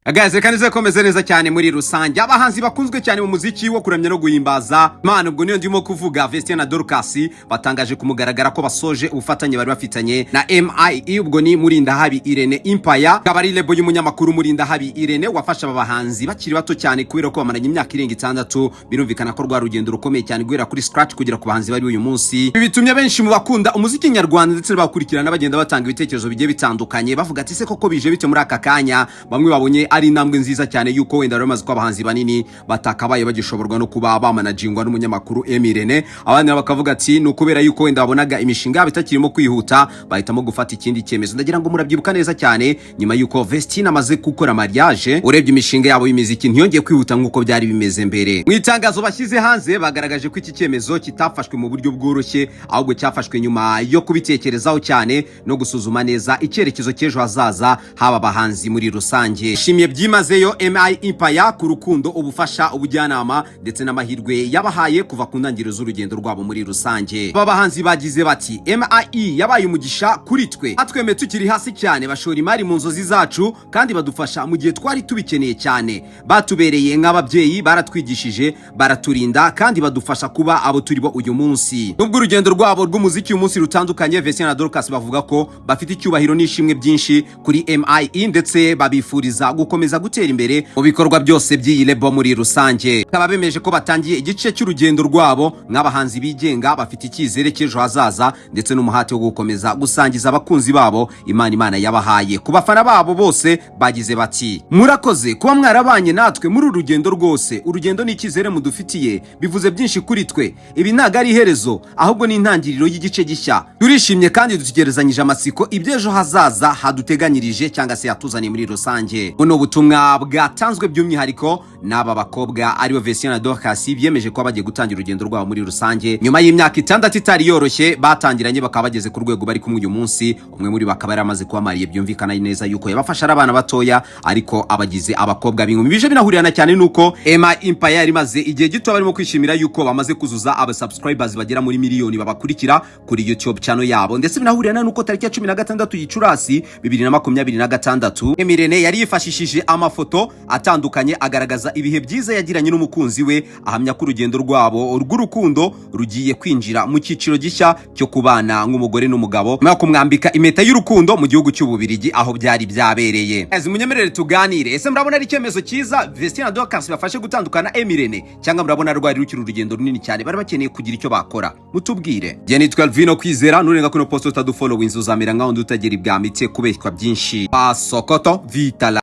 Agaze kanize komeze neza cyane muri rusange abahanzi bakunzwe cyane mu muziki wo kuramya no guhimbaza Imana. Ubwo niyo ndimo kuvuga Vestine na Dorcas batangaje kumugaragara ko basoje ubufatanye bari bafitanye na M.Irene. Ubwo ni M.Irene Empire kabari lebo y'umunyamakuru M.Irene wafasha aba bahanzi bakiri bato cyane kubera ko bamaranye imyaka irenga 6. Birumvikana ko rwa rugendo rukomeye cyane guhera kuri scratch kugera ku bahanzi bari uyu munsi. Ibi bitumye benshi mu bakunda umuziki nyarwanda ndetse bakurikirana bagenda batanga ibitekerezo bigiye bitandukanye bavuga ati se koko bije bite muri aka kanya. Bamwe babonye ari intambwe nziza cyane yuko wenda bamaze ko abahanzi banini batakabaye bagishoborwa no kuba bamanagingwa n'umunyamakuru M.Irene. Abandi bakavuga ati no kubera yuko wenda babonaga imishinga bitakirimo kwihuta bahitamo gufata ikindi cyemezo. Ndagira ngo murabyibuka neza cyane nyuma yuko Vestine amaze gukora mariage, urebye imishinga yabo y'imiziki ntiyongeye kwihuta nk'uko byari bimeze mbere. Mu itangazo bashyize hanze bagaragaje ko iki cyemezo kitafashwe mu buryo bworoshye, ahubwo cyafashwe nyuma yo kubitekerezaho cyane no gusuzuma neza icyerekezo cy'ejo hazaza haba abahanzi muri rusange. Shimye byimazeyo M.Irene Empire ku rukundo, ubufasha, ubujyanama ndetse n'amahirwe yabahaye kuva ku ntangiriro z'urugendo rwabo muri rusange. Aba bahanzi bagize bati M.Irene yabaye umugisha kuri twe, atweme tukiri hasi cyane, bashora imari mu nzozi zacu kandi badufasha mu gihe twari tubikeneye cyane. Batubereye nk'ababyeyi, baratwigishije, baraturinda kandi badufasha kuba abo turi bo uyu munsi. Nubwo urugendo rwabo rw'umuziki uyu munsi rutandukanye, Vestine na Dorcas bavuga ko bafite icyubahiro n'ishimwe byinshi kuri M.Irene ndetse babifuriza gukomeza gutera imbere mu bikorwa byose by'iyi lebo muri rusange. Kaba bemeje ko batangiye igice cy'urugendo rwabo nk'abahanzi bigenga bafite icyizere cy'ejo hazaza ndetse n'umuhate wo gukomeza gusangiza abakunzi babo Imana yabahaye. Ku bafana babo bose bagize bati murakoze kuba mwarabanye natwe muri urugendo rwose. Urugendo ni icyizere mudufitiye, bivuze byinshi kuri twe. Ibi ntago ari iherezo ahubwo ni intangiriro y'igice gishya. Turishimye kandi dutegerezanyije amatsiko ibyejo hazaza haduteganyirije cyangwa se yatuzaniye muri rusange. Buno ubutumwa bwatanzwe by'umwihariko n'aba bakobwa aribo Vestine na Dorcas biyemeje ko bagiye gutangira urugendo rwabo muri rusange nyuma y'imyaka 6 itari yoroshye batangiranye, bakaba bageze ku rwego bari kumwe uyu munsi. Umwe muri bakaba yaramaze kubamariye, byumvikana neza yuko yabafasha abana batoya ariko abagize abakobwa b'inkumi. Bije binahurirana cyane nuko M.Irene Empire yari maze igihe gito barimo kwishimira yuko bamaze kuzuza aba subscribers bagera muri miliyoni babakurikira kuri YouTube channel yabo, ndetse binahurirana nuko tariki ya 16 Gicurasi 2026 M.Irene yari yifashishije amafoto atandukanye agaragaza ibihe byiza yagiranye n'umukunzi we, ahamya ko urugendo rwabo rw'urukundo rugiye kwinjira mu cyiciro gishya cyo kubana nk'umugore n'umugabo, nyuma yo kumwambika impeta y'urukundo mu gihugu cy'Ububirigi aho byari byabereye. Munyemerere tuganire, ese murabona ari icyemezo cyiza Vestine na Dorcas bafashe gutandukana M.Irene, cyangwa murabona rwari rukiri urugendo runini cyane bari bakeneye kugira icyo bakora? Mutubwire. Je nitwa Vino kwizera, nurenga kuno post utadufollow inzu zamera nkaho ndutagera ibwamite kubeshywa byinshi. Pasokoto vitala.